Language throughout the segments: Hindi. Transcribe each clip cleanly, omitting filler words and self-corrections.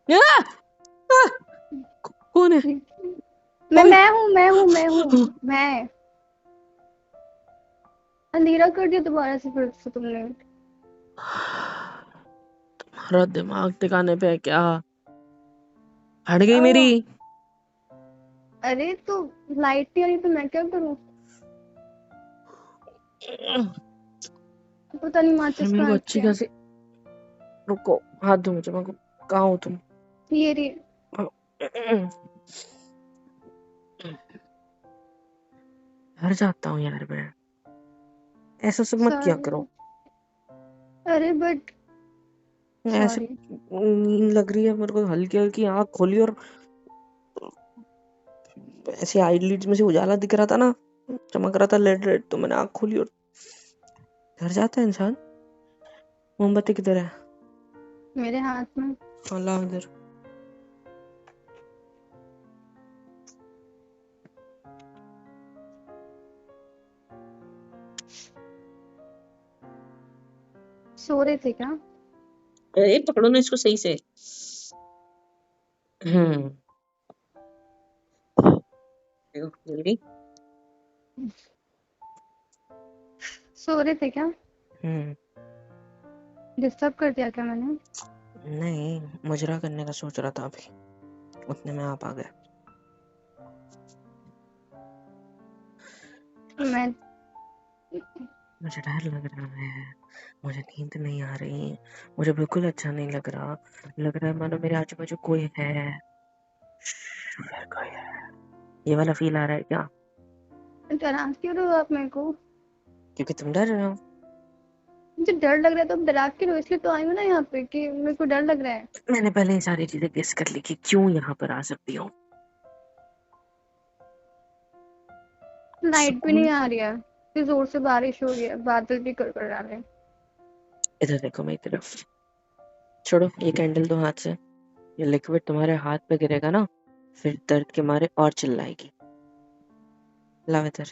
आ! आ! कौन है? मैं ओए! मैं हूँ मैं हूँ मैं हूँ मैं। अंधेरा कर दिया दोबारा से फिर से तुमने। तुम्हारा दिमाग ठिकाने पे है क्या? हट गई मेरी। ओ, अरे तो लाइट नहीं आ रही तो मैं क्या करूँ? पता नहीं फिर माचिस मेरे को कहाँ अच्छी रखी है। खासी, रुको, हाथ दो मुझे, मेरे को, कहाँ हो तुम? ये रही। घर जाता हूँ यार मैं, ऐसा सब मत किया सॉरी। करो। अरे बट ऐसे सॉरी। नींद लग रही है मेरे को, हल्की हल्की आँख खोली और ऐसे आईलिड्स में से उजाला दिख रहा था ना, चमक रहा था रेड रेड, तो मैंने आँख खोली और घर जाता है इंसान। मोमबत्ती किधर है? मेरे हाथ में। हाँ, ला इधर। सो रहे थे क्या? अरे पकड़ो ना इसको सही से। हम्म। देखो, जल्दी। सो रहे थे क्या? हम्म। डिस्टर्ब कर दिया क्या मैंने? नहीं, मुजरा करने का सोच रहा था अभी, उतने में आप आ गए। मैं मुझे डर लग रहा है, मुझे नींद नहीं आ रही, मुझे बिल्कुल अच्छा नहीं लग रहा। लग रहा है मानो मेरे आजू बाजू कोई है। फिर कोई है, ये वाला फील आ रहा है क्या? डरा क्यों रहे हो आप मेरे को? क्योंकि तुम डर रहे हो। मुझे डर लग रहा है तो अब डरा क्यों रहे हो? इसलिए तो आई हूँ ना यहाँ पे कि मेरे को डर लग रहा है। मैंने पहले ये सारी चीजें गेस कर ली कि क्यों यहाँ पर आ सकती हूँ। लाइट भी सुकून। नहीं आ रही है, इतनी जोर से बारिश हो रही है, बादल भी कर आ रहे हैं। इधर देखो मेरी तरफ। छोड़ो ये कैंडल दो हाथ से। ये लिक्विड तुम्हारे हाथ पे गिरेगा ना, फिर दर्द के मारे और चिल्लाएगी। लाओ इधर,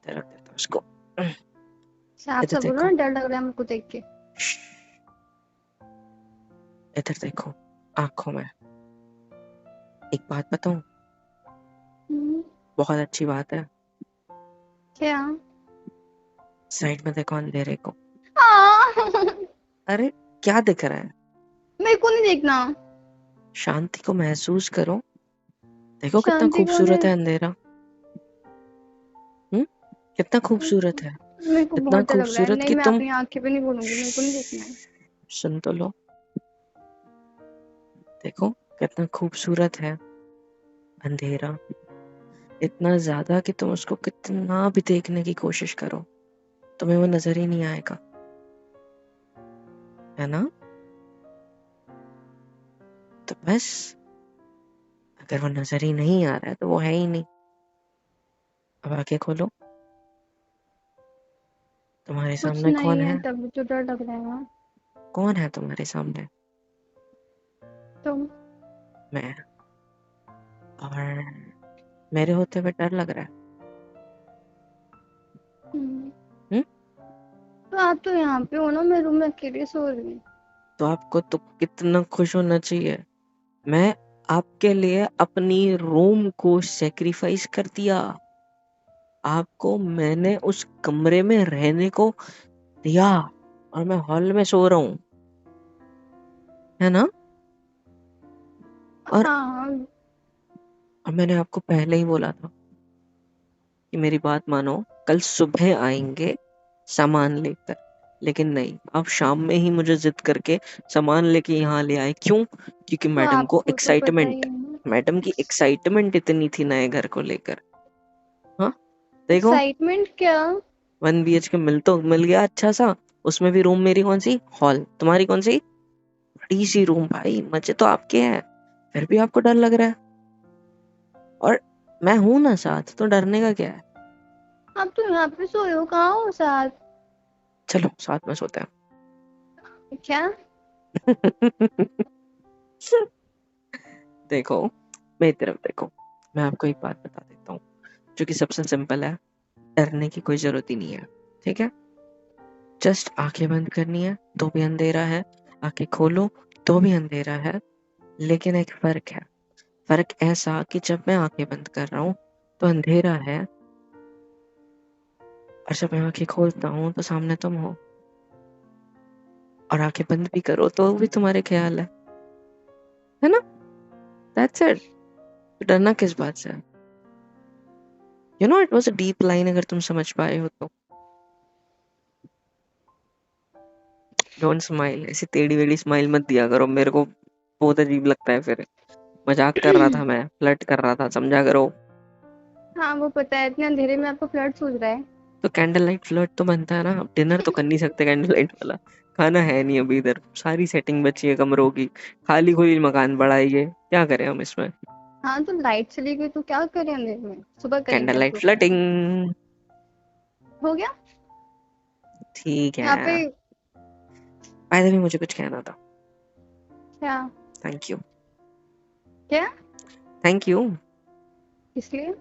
इधर रख देता हूँ उसको। साफ इधर सा बोलो देखो। ना, डर लग रहा है मेरे को देख के। इधर देखो, आंखों में। एक बात बताऊं, हम्म, बहुत अच्छी बात है। क्या? साइड में देखो अंधेरे को। हाँ। अरे क्या दिख रहा है? मेरे को नहीं देखना। शांति को महसूस करो। देखो कितना शांति कौन है? खूबसूरत है अंधेरा। हम्म, कितना खूबसूरत है। मेरे को इतना बहुत डर लग रहा है। खूबसूरत नहीं, कि मैं तुम, अपनी आंखें पे नहीं बोलूंगी, मेरे को नहीं देखना है। सुन तो लो। देखो कितना खूबसूरत है अंधेरा, इतना ज्यादा कि तुम उसको कितना भी देखने की कोशिश करो, तुम्हें वो नजर ही नहीं आएगा, है ना? तो बस, अगर वो नजर ही नहीं आ रहा है तो वो है ही नहीं। अब आंखें खोलो, तुम्हारे कुछ सामने नहीं कौन है है? तब तो डर लग रहा है ना। कौन है तुम्हारे सामने? तुम। मैं। और मेरे होते हुए डर लग रहा है? हम्म, हम्म? तो आप तो यहाँ पे हो ना, मैं रूम में अकेले सो रही हूँ। तो आपको तो कितना खुश होना चाहिए। मैं आपके लिए अपनी रूम को सेक्रीफाइस कर दिया, आपको मैंने उस कमरे में रहने को दिया, और मैं हॉल में सो रहा हूँ, है ना? और हाँ। और मैंने आपको पहले ही बोला था कि मेरी बात मानो, कल सुबह आएंगे सामान लेकर। लेकिन नहीं, आप शाम में ही मुझे जिद करके सामान लेके यहाँ ले आए। क्यों? क्योंकि तो मैडम को आपको तो पता ही एक्साइटमेंट, है ना। मैडम की एक्साइटमेंट इतनी थी नए घर को लेकर। हाँ, देखो, एक्साइटमेंट क्या? 1 BHK मिल गया अच्छा सा। उसमें भी रूम, मेरी कौन सी हॉल, तुम्हारी कौन सी बड़ी सी रूम। भाई मजे तो आपके हैं, फिर भी आपको डर लग रहा है। और मैं हूं ना साथ, तो डरने का क्या है? आप तो यहाँ पे सोए हो, कहाँ हो साथ? चलो साथ में सोते क्या? हैं। देखो मेरी तरफ देखो, मैं आपको एक बात बता देता हूँ जो कि सबसे सिंपल है। डरने की कोई जरूरत ही नहीं है, ठीक है? जस्ट आंखें बंद करनी है तो भी अंधेरा है, आंखें खोलो तो भी अंधेरा है। लेकिन एक फर्क है, फर्क ऐसा कि जब मैं आंखें बंद कर रहा हूँ तो अंधेरा है, और जब मैं आंखें खोलता हूँ तो सामने तुम हो, और आंखें बंद भी करो तो भी तुम्हारे ख्याल है ना? That's it. तो डरना किस बात से है? You know it was a deep line, अगर तुम समझ पाए हो तो। डोंट स्माइल, ऐसी टेढ़ी वेढ़ी स्माइल मत दिया करो मेरे को, बहुत अजीब लगता है फिर। मजाक कर रहा था मैं, फ्लर्ट कर रहा था, समझा करो। हाँ वो पता है, इतने अंधेरे में आपको फ्लर्ट सूझ रहा है। तो कैंडल लाइट फ्लर्ट तो बनता है ना, अब डिनर तो कर नहीं सकते कैंडल लाइट वाला। खाना है नहीं अभी इधर, सारी सेटिंग बची है कमरों की, खाली खुली मकान बड़ा है ये, क्या करें हम इसमें? हाँ तो लाइट चली गई तो क्या करें अंधेरे में, सुबह करेंगे कैंडल लाइट उसको फिर। फ्लर्टिंग। हो गया। ठीक यहाँ पे है। बाय द वे मुझे कुछ कहना था। क्या? Thank you. क्या? Thank you. इसलिए?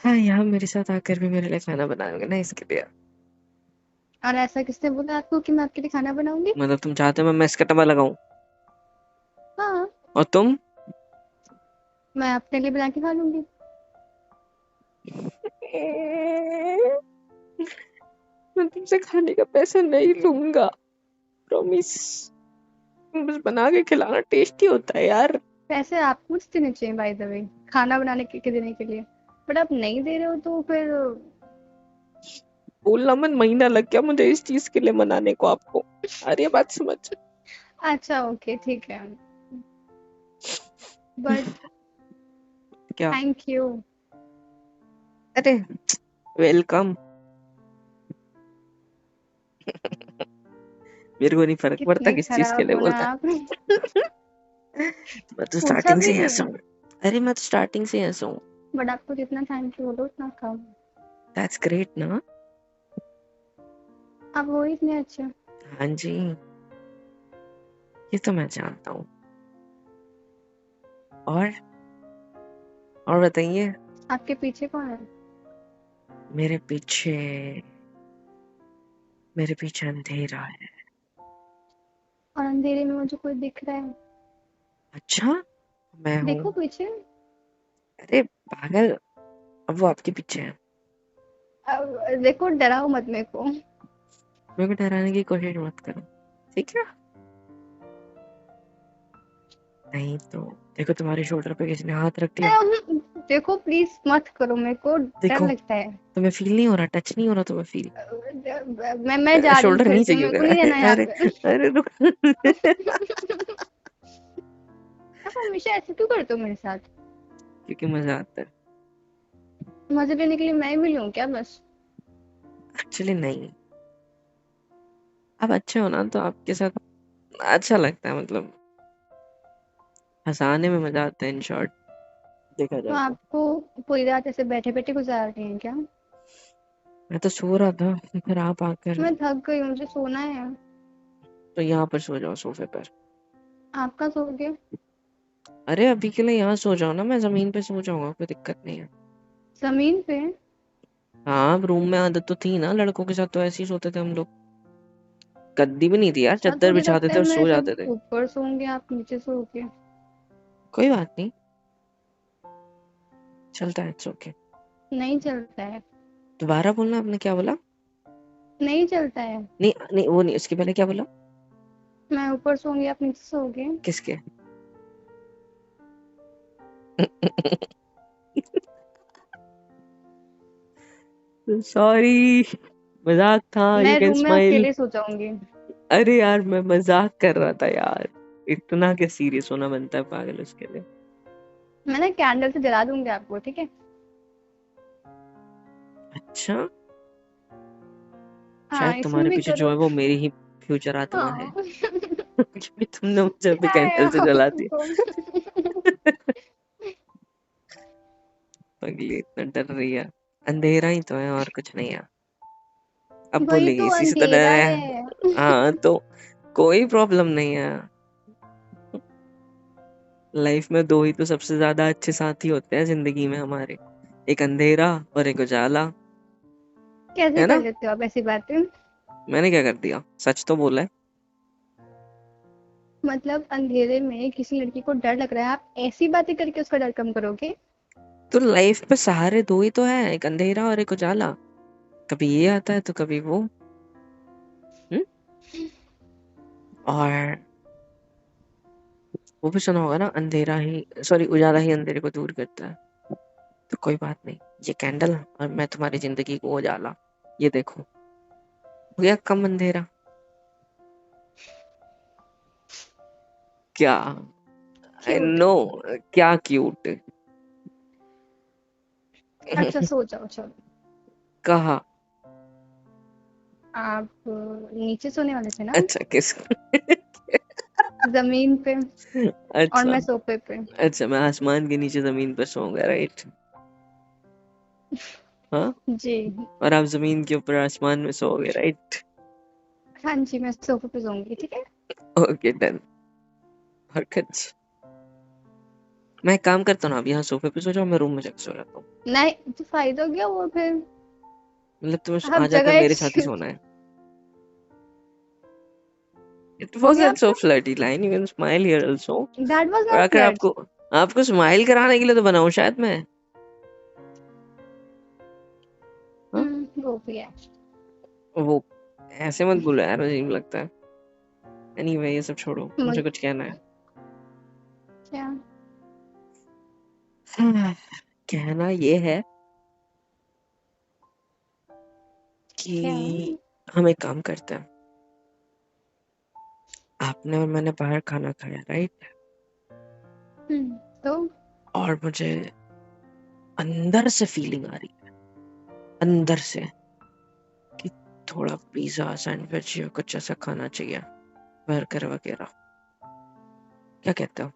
हाँ, यहाँ मेरे साथ आकर भी मेरे लिए खाना बनाओगे ना, इसके लिए। और ऐसा किसने बोला आपको कि मैं आपके लिए खाना बनाऊंगी? मतलब तुम चाहते हो मैं मेस का टमा लगाऊं? हाँ, और तुम? मैं अपने लिए बना के खा लूंगी। मैं तुमसे खाने का पैसा नहीं लूंगा, प्रॉमिस। बस बना के खिलाना, टेस्टी होता है यार। पैसे आपको मुझे देने चाहिए बाय द वे, खाना बनाने के देने के लिए। बट आप नहीं दे रहे हो तो फिर। बोलना मन, महीना लग गया मुझे इस चीज के लिए मनाने को आपको। आ रही है बात समझ? अच्छा ओके ठीक है, बट क्या? Thank you. अरे वेलकम। मेरे को नहीं फर्क पड़ता कितने किस चीज के खराब लिए हो ना बोलता आप। है। मैं तो पूछा स्टार्टिंग से भी ही नहीं। ऐसा हूँ। अरे मैं तो स्टार्टिंग से ही ऐसा हूँ। बट आपको जितना थैंक यू बोलो उतना कम। दैट्स ग्रेट ना। आप वो ही इतने अच्छे। हाँ जी, ये तो मैं जानता हूँ। और और बताइए। आपके पीछे कौन है? मेरे पीछे, मेरे पीछे अंधेरा है। और अंधेरे में मुझे कोई दिख रहा है। अच्छा, मैं हूँ? देखो पीछे। अरे पागल, अब वो आपके पीछे है। देखो डराओ मत मेरे को। मेरे को डराने की कोशिश मत करो, ठीक है? नहीं तो देखो, तुम्हारे शोल्डर पे किसी ने हाथ रख दिया। देखो प्लीज मत करो, मेरे को डर देखो, लगता है। तुम्हें फील नहीं हो रहा, टच नहीं हो रहा तुम्हें फील? मैं जा रही हूँ शोल्डर घर नीचे पे, क्यों मेरे को करा नहीं है? रहना यहाँ अरे, पे। अरे रुक। आप हमेशा ऐसे क्यों करते हो मेरे साथ? क्योंकि मजा आता है। मजे लेने के लिए मैं ही मिली हूँ क्या बस? एक्चुअली नहीं, आप अच्छे हो ना तो आपके साथ अच्छा लगता है, मतलब हंसाने में मजा आता है, इन शॉर्ट देखा तो जाए तो। आपको पूरी रात ऐसे बैठे बैठे गुजार रही हैं क्या? मैं तो सो रहा था, फिर आप आकर। मैं थक गई, मुझे सोना है। तो यहाँ पर सो जाओ सोफे पर। आप कहाँ सोओगे? अरे अभी के लिए यहाँ सो जाओ ना, मैं जमीन पे सो जाऊंगा, कोई दिक्कत नहीं है। जमीन पे? हाँ, रूम में आदत तो थी ना, लड़कों के साथ तो ऐसे ही सोते थे हम लोग। गद्दी भी नहीं थी यार, अच्छा चादर थोड़ी बिछाते लगता थे है और मैं सो सब जाते थे। ऊपर सोऊंगी, आप नीचे सोओगे। कोई बात नहीं, चलता है, इट्स ओके। नहीं चलता है। दोबारा बोलना, आपने क्या बोला? नहीं चलता है। नहीं नहीं, वो नहीं, उसके पहले क्या बोला? मैं ऊपर सोऊंगी, आप नीचे सोओगे। किसके? सॉरी, मजाक था, यू मैं कैन रूम में स्माइल। अकेले सो जाऊंगी। अरे यार मैं मजाक कर रहा था यार, इतना क्या सीरियस होना बनता है पागल उसके लिए। मैं ना कैंडल से जला दूंगी आपको, ठीक है? अच्छा, शायद हाँ इसमें तुम्हारे भी पीछे जो करो। है वो मेरी ही फ्यूचर आत्मा है। हाँ। क्योंकि तुमने मुझे अभी क्या है कैंडल से जला आपको? दिया। पगली इतना डर रही है, अंधेरा ही तो है और कुछ नहीं है। अब वही बोलेगी तो इसी से तो डर अंधेरा है। है। हाँ तो कोई प्रॉब्लम नहीं है। लाइफ में दो ही तो सबसे ज्यादा अच्छे साथी होते हैं जिंदगी में हमारे, एक अंधेरा और एक उजाला, कैसे है कर ना? लेते हो आप ऐसी बातें? मैंने क्या कर दिया, सच तो बोला है। मतलब अंधेरे में किसी लड़की को डर लग रहा है, आप ऐसी बातें करके उसका डर कम करोगे? तो लाइफ पे सहारे दो ही तो है, एक अंधेरा और एक उजाला। कभी ये आता है तो कभी वो। हम्म? और वो भी सुना होगा ना, अंधेरा ही सॉरी उजाला ही अंधेरे को दूर करता है। तो कोई बात नहीं, ये कैंडल और मैं तुम्हारी जिंदगी को उजाला, ये देखो हो गया कम अंधेरा। क्या? आई क्यूट। नो। क्या क्यूट? अच्छा सो जाओ चलो। कहा? आप नीचे सोने वाले थे ना? अच्छा किस? जमीन पे। और अच्छा। मैं सोफे पे। अच्छा मैं आसमान के नीचे जमीन पर सोऊंगा, राइट? हाँ। जी। और आप जमीन के ऊपर आसमान में सोओगे, राइट? हाँ जी, मैं सोफे पे सोऊंगी, ठीक है। Okay done. और कुछ? मैं एक काम करता हूँ ना, अब यहाँ सोफे पे सो जाओ, मैं रूम में जाकर सो जाता हूँ। नहीं तो फायदा क्या हुआ फिर? मतलब तुम्हें आप आ जाकर जगह मेरे साथ ही एक्सक्यूज। सोना है? इट हो वाज गया सो आपका? Flirty line, you can smile here also. That was और नॉट आकर फ्लर्ट। आपको आपको स्माइल कराने के लिए तो बनाऊं शायद मैं। हाँ। वो भी है। वो ऐसे मत बोलो यार, अजीब लगता है। एनीवे ये सब छोड़ो, मुझे मुझे कुछ कहना है। क्या? कहना ये है क्या? कि हम एक काम करते हैं। आपने और मैंने बाहर खाना खाया, राइट? तो और मुझे अंदर से फीलिंग आ रही है, अंदर से, कि थोड़ा पिज्जा सैंडविच या कुछ ऐसा खाना चाहिए, बर्गर वगैरह। क्या कहते हो,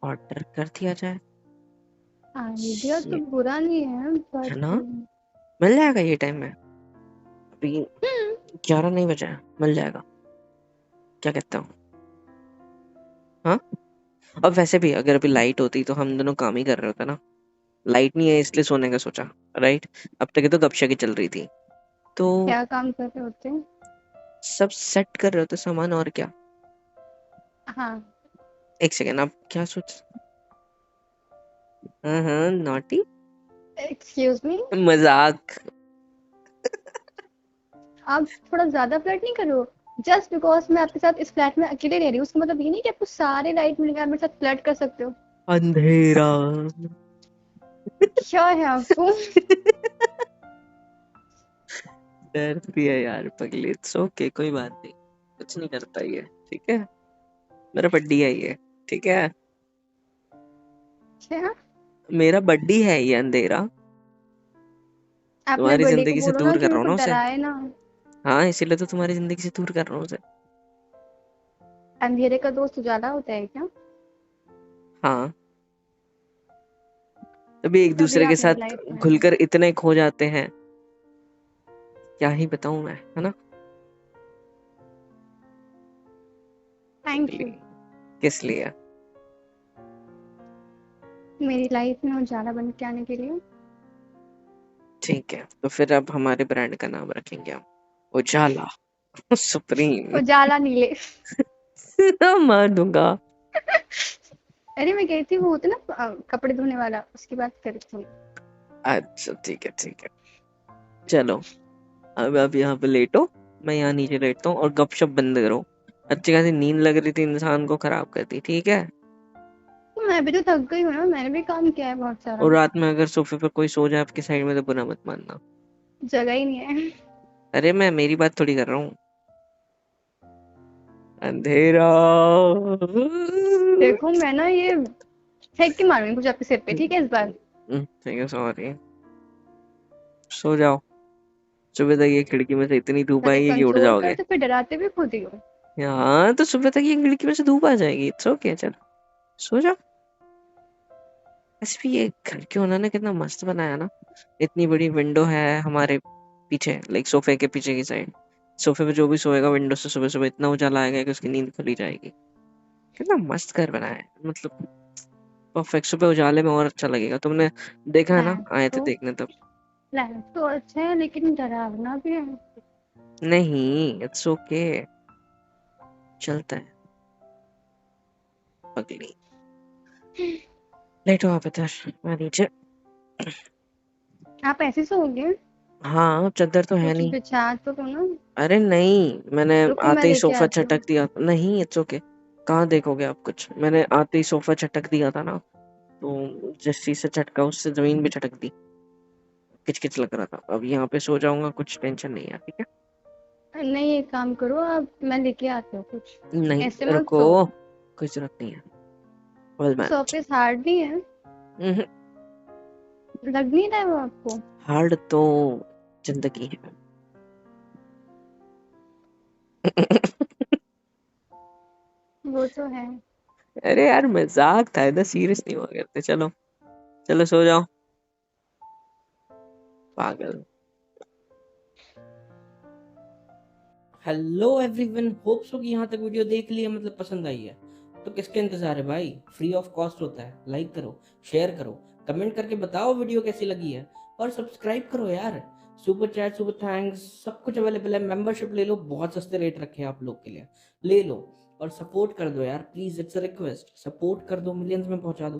ऑर्डर कर दिया जाए? आइडिया तो ये बुरा नहीं है है बट। ना, मिल जाएगा ये टाइम में। अभी 11 नहीं बजा है, मिल जाएगा। क्या कहते हो? हाँ। अब वैसे भी अगर अभी लाइट होती तो हम दोनों काम ही कर रहे होते ना। लाइट नहीं है इसलिए सोने का सोचा, राइट? अब तक तो गपशप ही चल रही थी। तो क्या काम कर रहे होते हैं? सब सेट कर रहे होते सामान, और क्या। हाँ। एक सेकेंड, आप क्या सोच? हाँ हाँ, नॉटी। Excuse me. मजाक। आप थोड़ा ज्यादा फ्लर्ट नहीं करो? जस्ट बिकॉज मैं आपके साथ इस फ्लैट में अकेले रह रही हूँ उसका मतलब ये नहीं कि आपको सारे राइट मिलकर आप मेरे साथ फ्लर्ट कर सकते हो। अंधेरा। क्या है आपको? डरती है यार पगली, इट्स ओके, कोई बात नहीं, कुछ नहीं करता ये, ठीक है? मेरा बड्डी है ये, ठीक है? क्या? मेरा बड्डी है ये अंधेरा। आप मेरे तुम्हारी बर्थडे को जिंदगी से बोलो ना दूर कि कर मेरे रहा हूँ को ना उसे। डराए ना। हाँ इसीलिए तो तुम्हारी जिंदगी से दूर कर रहा हूँ उसे। अंधेरे का दोस्त उजाला होता है क्या? हाँ। तभी एक तभी दूसरे के आप मेरी साथ लाइफ में हो। घुलकर इतने खो जाते हैं, क्या ही बताऊं मैं, है ना? Thank you. किस लिए? मेरी लाइफ में उजाला बन के आने के लिए। ठीक है, तो फिर अब हमारे ब्रांड का नाम रखेंगे हम उजाला सुप्रीम। उजाला नीले। मार दूंगा। अरे मैं गई थी वो होता ना कपड़े धोने वाला, उसकी बात कर रही थी। अच्छा ठीक है ठीक है, चलो अब आप यहाँ पे लेटो, मैं यहाँ नीचे लेटता हूँ, और गपशप बंद करो। अच्छी खासी नींद लग रही थी, इंसान को खराब कर दी, ठीक है? तो मैं भी तो थक गई हूँ ना, मैंने भी काम किया है बहुत सारा। और रात में अगर सोफे पे कोई सो जाए आपकी साइड में तो बुरा मत मानना। जगह ही नहीं है। अरे मैं मेरी बात थोड़ी कर रहा हूँ। अंधेरा। देखो मैं ना ये फेंक के मारूंगी कुछ आपके सिर पे, ठीक है इस बार? ठीक है, सॉरी। सो जाओ, सुबह तक ये खिड़की में से इतनी धूप पहले आएगी कि उड़ कंट्रोल जाओगे। करते फिर डराते भी खुद ही हो। हाँ तो सुबह तक ये खिड़की में से धूप आ जाएगी, इट्स ओके, चलो सो जाओ। ऐसे भी ये घर क्यों उन्होंने कितना मस्त बनाया ना। इतनी बड़ी विंडो है हमारे पीछे, लाइक सोफे के पीछे की साइड। सोफे पे जो भी सोएगा विंडो से सुबह सुबह इतना उजाला आएगा कि उसकी नींद खुली जाएगी। कितना मस्त घर बनाया है, मतलब परफेक्ट। सुबह उजाले में और अच्छा लगेगा, तुमने देखा है ना, फ्लैट आए थे तो देखने तब। फ्लैट तो अच्छा है लेकिन डरावना भी है। नहीं इट्स ओके, चलता है। पगली। लेटो आप इधर, मैं नीचे। आप ऐसे सोओगे? हाँ, चद्दर तो है कुछ नहीं। बिछा तो दो ना। अरे नहीं, मैंने रुको मैं आते ही लेके सोफा आती हूँ। झटक दिया। नहीं, इट्स ओके। कहाँ देखोगे आप कुछ? मैंने आते ही सोफा झटक दिया था ना, तो जिस चीज से झटका उससे जमीन भी झटक दी। किचकिच लग रहा था। अब यहाँ पे सो जाऊंगा, कुछ टेंशन नहीं है, ठीक है। नहीं, एक काम करो आप, मैं लेके आती हूँ कुछ। ऐसे नहीं मत रुको, सो। कोई जरूरत नहीं है। Will manage. सरफेस हार्ड नहीं है? लग नहीं रहा है वो आपको? हार्ड तो जिंदगी है। वो तो है। अरे यार मजाक था, इतना सीरियस नहीं हुआ करते। चलो चलो सो जाओ, पागल। हेलो एवरीवन, होप सो कि यहाँ तक वीडियो देख लिया, मतलब पसंद आई है। तो किसका इंतजार है भाई, फ्री ऑफ कॉस्ट होता है। लाइक करो, शेयर करो, कमेंट करके बताओ वीडियो कैसी लगी है, और सब्सक्राइब करो यार। सुपर चैट, सुपर थैंक्स, सब कुछ अवेलेबल है। मेंबरशिप ले लो, बहुत सस्ते रेट रखे हैं आप लोग के लिए। ले लो और सपोर्ट कर दो यार, please, it's a request. Support कर दो, मिलियंस में पहुंचा दो।